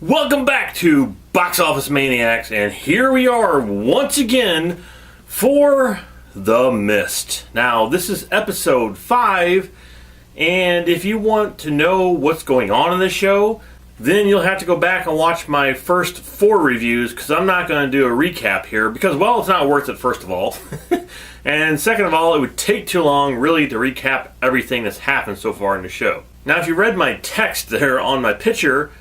Welcome back to Box Office Maniacs, and here we are once again for The Mist. Now, this is episode 5, and if you want to know what's going on in this show, then you'll have to go back and watch my first 4 reviews, because I'm not going to do a recap here, because, well, it's not worth it, first of all. And second of all, it would take too long, really, to recap everything that's happened so far in the show. Now, if you read my text there on my picture,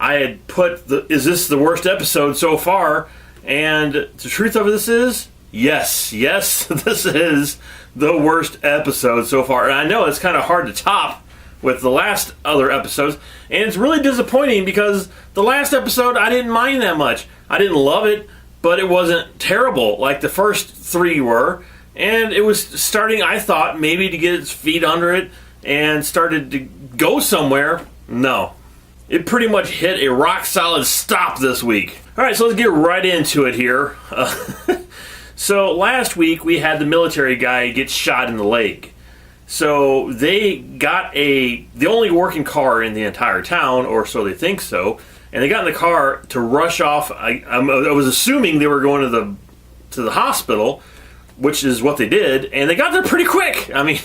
I had put, is this the worst episode so far? And the truth of this is, yes, this is the worst episode so far. And I know it's kind of hard to top with the last other episodes. And it's really disappointing because the last episode, I didn't mind that much. I didn't love it, but it wasn't terrible like the first 3 were. And it was starting, I thought, maybe to get its feet under it and started to go somewhere. No. It pretty much hit a rock-solid stop this week. Alright, so let's get right into it here. So last week we had the military guy get shot in the leg. So they got the only working car in the entire town, or so they think so, and they got in the car to rush off. I was assuming they were going to the hospital, which is what they did, and they got there pretty quick. I mean,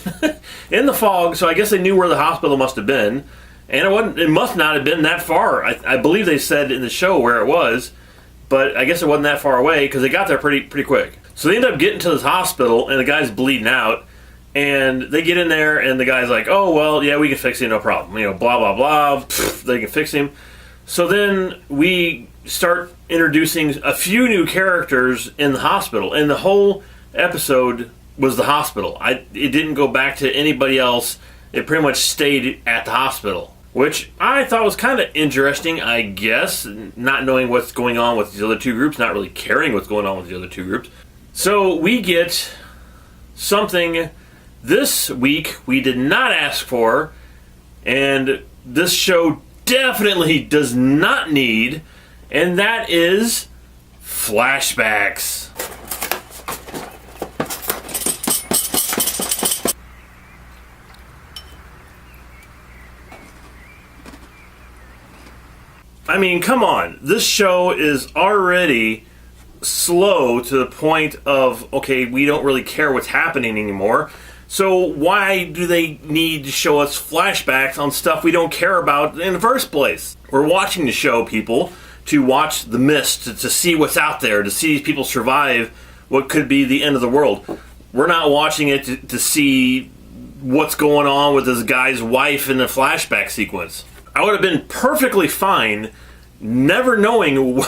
in the fog, so I guess they knew where the hospital must have been. And it must not have been that far. I believe they said in the show where it was, but I guess it wasn't that far away because they got there pretty quick. So they end up getting to this hospital, and the guy's bleeding out, and they get in there, and the guy's like, oh, well, yeah, we can fix him, no problem. You know, blah, blah, blah, they can fix him. So then we start introducing a few new characters in the hospital, and the whole episode was the hospital. It didn't go back to anybody else. It pretty much stayed at the hospital, which I thought was kind of interesting, I guess, not knowing what's going on with the other 2 groups, not really caring what's going on with the other 2 groups. So we get something this week we did not ask for, and this show definitely does not need, and that is flashbacks. I mean, come on. This show is already slow to the point of, okay, we don't really care what's happening anymore. So why do they need to show us flashbacks on stuff we don't care about in the first place? We're watching the show, people, to watch The Mist, to see what's out there, to see people survive what could be the end of the world. We're not watching it to see what's going on with this guy's wife in the flashback sequence. I would have been perfectly fine never knowing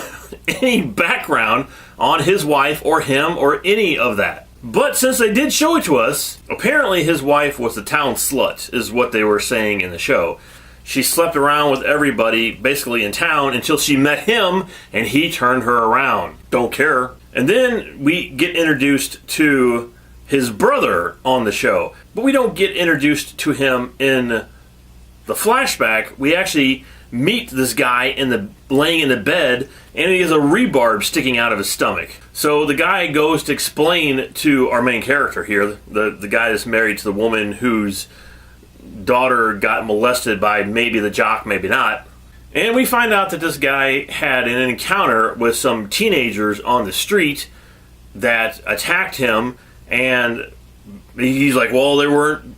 any background on his wife or him or any of that. But since they did show it to us, apparently his wife was the town slut, is what they were saying in the show. She slept around with everybody, basically in town, until she met him, and he turned her around. Don't care. And then we get introduced to his brother on the show. But we don't get introduced to him in the flashback. We actually meet this guy laying in the bed, and he has a rebarb sticking out of his stomach. So the guy goes to explain to our main character here, the guy that's married to the woman whose daughter got molested by maybe the jock, maybe not. And we find out that this guy had an encounter with some teenagers on the street that attacked him, and he's like, well, they weren't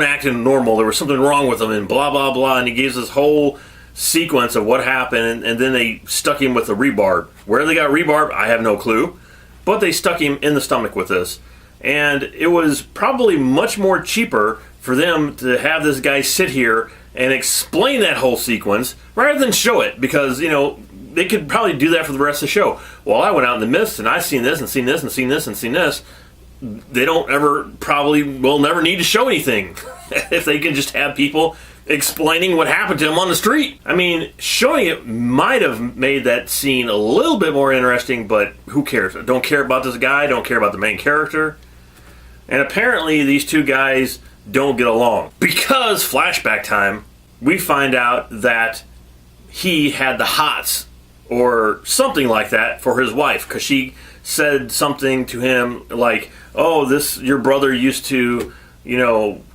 acting normal. There was something wrong with them, and blah, blah, blah. And he gives this whole sequence of what happened, and then they stuck him with the rebarb. Where they got rebarb, I have no clue. But they stuck him in the stomach with this. And it was probably much more cheaper for them to have this guy sit here and explain that whole sequence rather than show it. Because, you know, they could probably do that for the rest of the show. Well, I went out in the mist, and I've seen this, and seen this, and seen this, and seen this. They don't ever, probably will never need to show anything if they can just have people explaining what happened to him on the street. I mean, showing it might have made that scene a little bit more interesting, but who cares? I don't care about this guy, don't care about the main character. And apparently these 2 guys don't get along. Because flashback time, we find out that he had the hots or something like that for his wife, because she said something to him like, oh, your brother used to,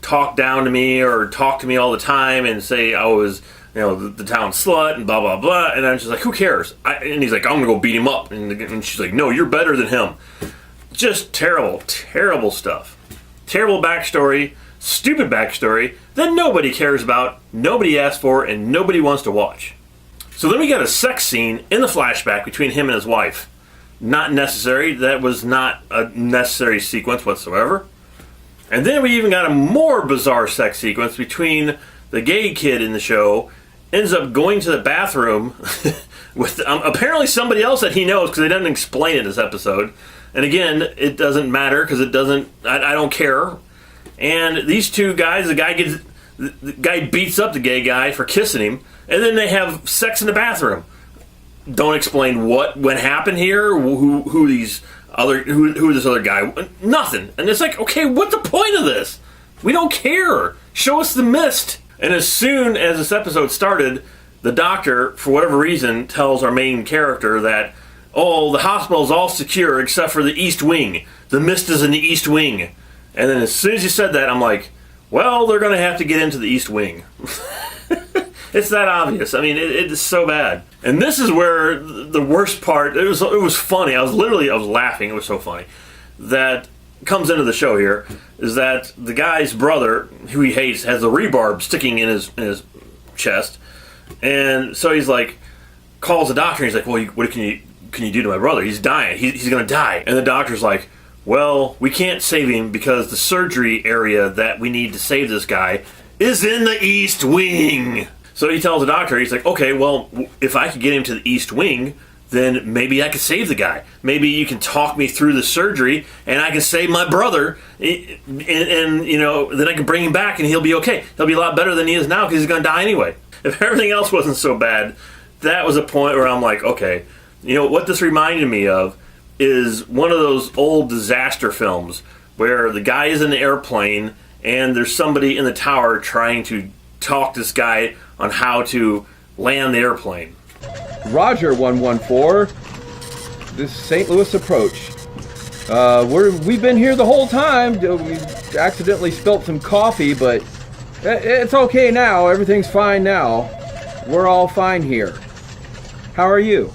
talk down to me or talk to me all the time and say I was the town slut and blah, blah, blah. And I'm just like, who cares? And he's like, I'm going to go beat him up. And she's like, no, you're better than him. Just terrible, terrible stuff. Terrible backstory, stupid backstory that nobody cares about, nobody asked for, and nobody wants to watch. So then we got a sex scene in the flashback between him and his wife. Not necessary. That was not a necessary sequence whatsoever. And then we even got a more bizarre sex sequence between the gay kid in the show, ends up going to the bathroom with apparently somebody else that he knows, because they didn't explain it in this episode. And again, it doesn't matter because it doesn't. I don't care. And these two guys, the guy beats up the gay guy for kissing him, and then they have sex in the bathroom. Don't explain what happened here. Who this other guy? Nothing. And it's like, okay, what's the point of this? We don't care. Show us the mist. And as soon as this episode started, the doctor, for whatever reason, tells our main character that, oh, the hospital's all secure except for the East Wing. The mist is in the East Wing. And then as soon as you said that, I'm like, well, they're going to have to get into the East Wing. It's that obvious. I mean, it's so bad. And this is where the worst part, it was funny. I was laughing. It was so funny. That comes into the show here is that the guy's brother, who he hates, has the rebarb sticking in his chest. And so he's like, calls the doctor, and he's like, well, what can you do to my brother? He's dying. He's going to die. And the doctor's like, well, we can't save him because the surgery area that we need to save this guy is in the East Wing. So he tells the doctor, he's like, okay, well, if I could get him to the East Wing, then maybe I could save the guy. Maybe you can talk me through the surgery, and I can save my brother, and then I can bring him back, and he'll be okay. He'll be a lot better than he is now because he's going to die anyway. If everything else wasn't so bad, that was a point where I'm like, okay, what this reminded me of is one of those old disaster films where the guy is in the airplane, and there's somebody in the tower trying to talk this guy on how to land the airplane. Roger, 114. This is St. Louis Approach. We've been here the whole time. We accidentally spilt some coffee, but it's okay now. Everything's fine now. We're all fine here. How are you?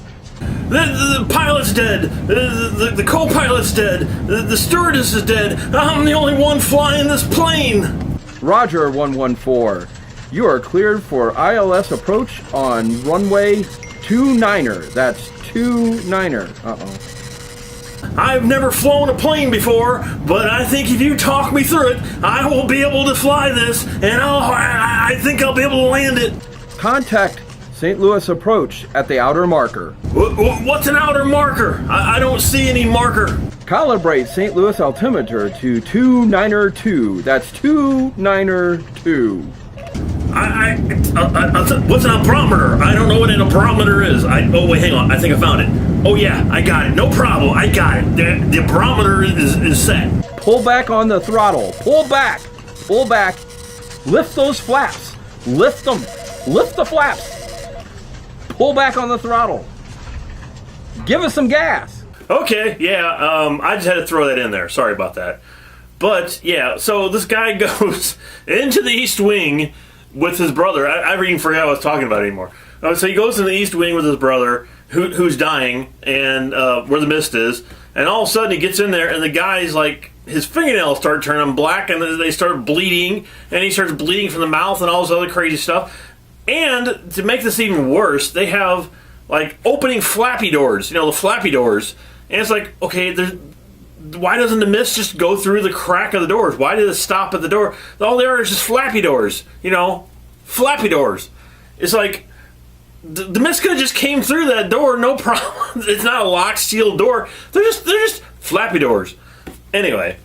The pilot's dead. The co-pilot's dead. The stewardess is dead. I'm the only one flying this plane. Roger, 114. You are cleared for ILS approach on runway 29er. That's 29er. Uh-oh. I've never flown a plane before, but I think if you talk me through it, I will be able to fly this, and I think I'll be able to land it. Contact St. Louis Approach at the outer marker. What's an outer marker? I don't see any marker. Calibrate St. Louis altimeter to 29er 2. That's 29er 2. What's an abrometer? I don't know what an abrometer is. Oh, wait, hang on. I think I found it. Oh, yeah, I got it. No problem. I got it. The abrometer is set. Pull back on the throttle. Pull back. Pull back. Lift those flaps. Lift them. Lift the flaps. Pull back on the throttle. Give us some gas. Okay, yeah, I just had to throw that in there. Sorry about that. But, yeah, so this guy goes into the East Wing with his brother. I even forgot what I was talking about anymore. So he goes in the East Wing with his brother, who's dying, and where the mist is, and all of a sudden he gets in there, and the guy's like, his fingernails start turning black, and they start bleeding, and he starts bleeding from the mouth and all this other crazy stuff. And to make this even worse, they have like opening flappy doors, the flappy doors, and it's like, okay, why doesn't the mist just go through the crack of the doors? Why did it stop at the door? All there are is just flappy doors, flappy doors. It's like, the mist could have just came through that door, no problem. It's not a locked, sealed door. They're just flappy doors. Anyway,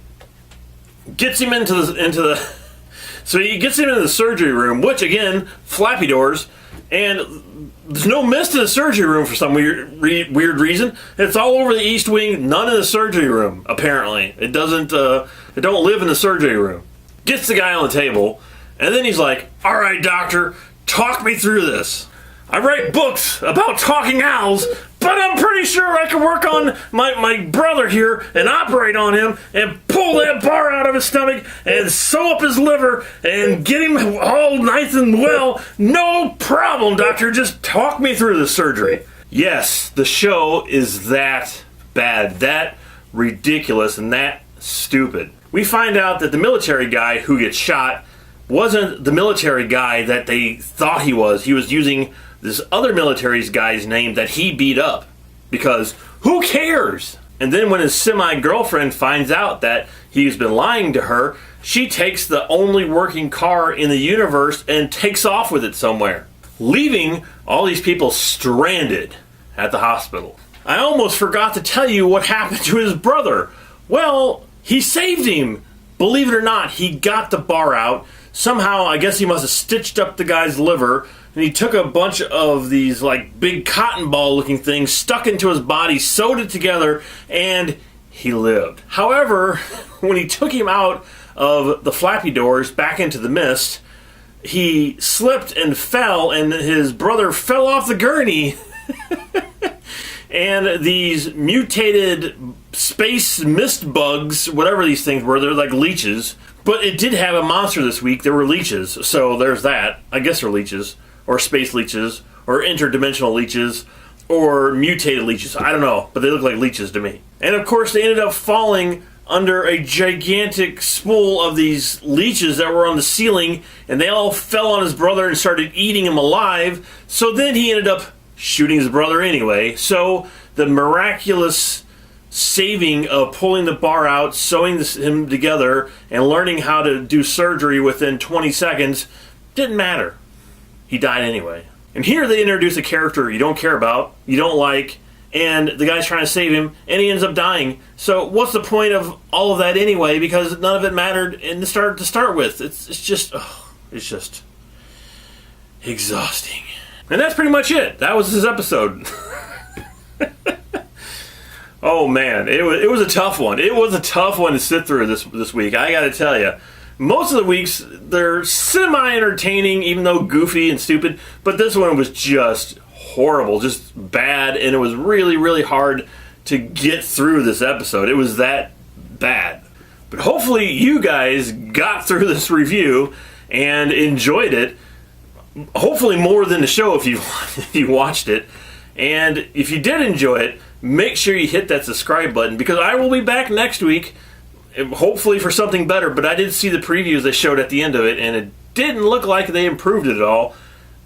gets him into the so he gets him into the surgery room, which again, flappy doors, and there's no mist in the surgery room for some weird reason. It's all over the East Wing, none in the surgery room, apparently. It don't live in the surgery room. Gets the guy on the table, and then he's like, all right, doctor, talk me through this. I write books about talking owls, but I'm pretty sure I can work on my brother here and operate on him and pull pull that bar out of his stomach and sew up his liver and get him all nice and well. No problem, doctor. Just talk me through the surgery. Yes, the show is that bad, that ridiculous, and that stupid. We find out that the military guy who gets shot wasn't the military guy that they thought he was. He was using this other military guy's name that he beat up. Because who cares? And then when his semi-girlfriend finds out that he's been lying to her, she takes the only working car in the universe and takes off with it somewhere, leaving all these people stranded at the hospital. I almost forgot to tell you what happened to his brother. Well, he saved him. Believe it or not, he got the bar out. Somehow, I guess he must have stitched up the guy's liver, and he took a bunch of these like big cotton ball looking things, stuck into his body, sewed it together, and he lived. However, when he took him out of the flappy doors back into the mist, he slipped and fell, and his brother fell off the gurney. And these mutated space mist bugs, whatever these things were, they're like leeches. But it did have a monster this week. There were leeches, so there's that. I guess they're leeches, or space leeches, or interdimensional leeches, or mutated leeches. I don't know, but they look like leeches to me. And of course, they ended up falling under a gigantic spool of these leeches that were on the ceiling, and they all fell on his brother and started eating him alive. So then he ended up shooting his brother anyway. So the miraculous saving of pulling the bar out, sewing him together, and learning how to do surgery within 20 seconds didn't matter. He died anyway. And here they introduce a character you don't care about, you don't like, and the guy's trying to save him, and he ends up dying. So what's the point of all of that anyway? Because none of it mattered to start with. It's just exhausting. And that's pretty much it. That was this episode. Oh man, it was a tough one. It was a tough one to sit through this week. I got to tell you, most of the weeks they're semi-entertaining, even though goofy and stupid. But this one was just horrible, just bad, and it was really, really hard to get through this episode. It was that bad. But hopefully you guys got through this review and enjoyed it. Hopefully more than the show if you watched it. And if you did enjoy it, make sure you hit that subscribe button, because I will be back next week, hopefully for something better. But I did see the previews they showed at the end of it, and it didn't look like they improved it at all.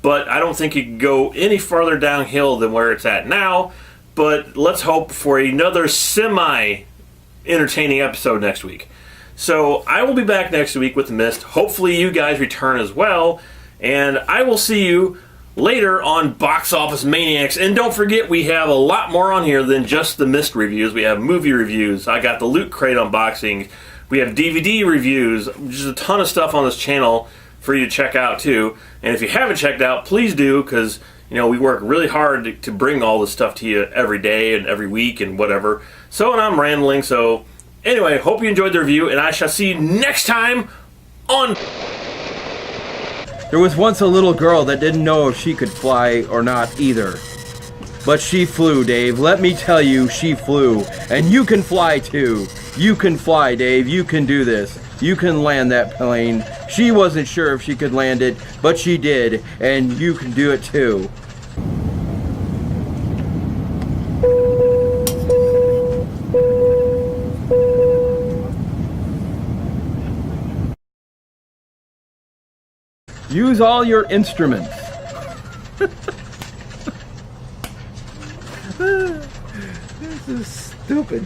But I don't think it could go any farther downhill than where it's at now. But let's hope for another semi-entertaining episode next week. So I will be back next week with The Mist. Hopefully you guys return as well. And I will see you later on Box Office Maniacs. And don't forget, we have a lot more on here than just the Mist reviews. We have movie reviews. I got the Loot Crate unboxing. We have DVD reviews. Just a ton of stuff on this channel for you to check out too. And if you haven't checked out, please do, because we work really hard to bring all this stuff to you every day and every week and whatever. So, and I'm rambling. So anyway, hope you enjoyed the review, and I shall see you next time on... There was once a little girl that didn't know if she could fly or not either. But she flew, Dave. Let me tell you, she flew. And you can fly too. You can fly, Dave. You can do this. You can land that plane. She wasn't sure if she could land it, but she did. And you can do it too. Use all your instruments. This is stupid.